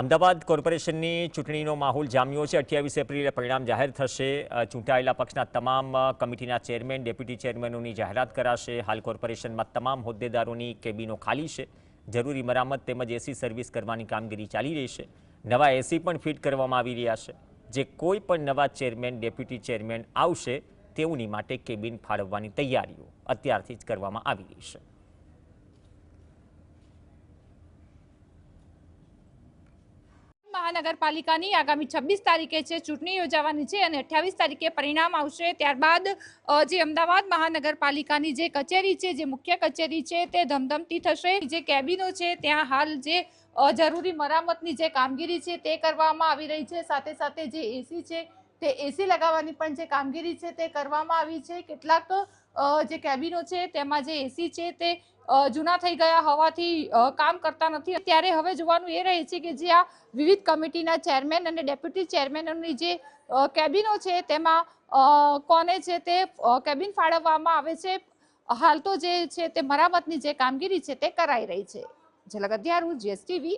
અમદાવાદ કોર્પોરેશનની ચૂંટણીનો માહોલ જામ્યો છે। 28 એપ્રિલે પરિણામ જાહેર થશે। ચૂંટાયેલા પક્ષના તમામ કમિટીના ચેરમેન, ડેપ્યુટી ચેરમેનોની જાહેરાત કરાશે। હાલ કોર્પોરેશનમાં તમામ હોદ્દેદારોની કેબિનો ખાલી છે। જરૂરી મરામત તેમજ એસી સર્વિસ કરવાની કામગીરી ચાલી રહી છે। નવા એસી પણ ફિટ કરવામાં આવી રહ્યા છે। જે કોઈ પણ નવા ચેરમેન, ડેપ્યુટી ચેરમેન આવશે તેઓની માટે કેબિન ફાળવવાની તૈયારીઓ અત્યારથી જ કરવામાં આવી રહી છે। મહાનગરપાલિકાની આગામી 26 તારીખે છે ચૂંટણી યોજાવાની છે અને 28 તારીખે પરિણામ આવશે। ત્યારબાદ જે અમદાવાદ મહાનગરપાલિકાની જે કચેરી છે, જે મુખ્ય કચેરી છે, તે ધમધમતી થશે। જે કેબિનો છે ત્યાં હાલ જે જરૂરી મરામતની જે કામગીરી છે તે કરવામાં આવી રહી છે। સાથે સાથે જે એસી છે તે એસી લગાવવાની પણ જે કામગીરી છે તે કરવામાં આવી છે। કેટલાક જે કેબિનો છે તેમાં જે એસી છે તે જૂના થઈ ગયા હોવાથી કામ કરતા નથી। ત્યારે હવે જોવાનું એ રહે છે કે જે આ વિવિધ કમિટીના ચેરમેન અને ડેપ્યુટી ચેરમેનોની જે કેબિનો છે તેમાં કોને છે તે કેબિન ફાળવવામાં આવે છે। હાલ તો જે છે તે મરામતની જે કામગીરી છે તે કરાઈ રહી છે। ઝલક અધ્યારું, GSTV।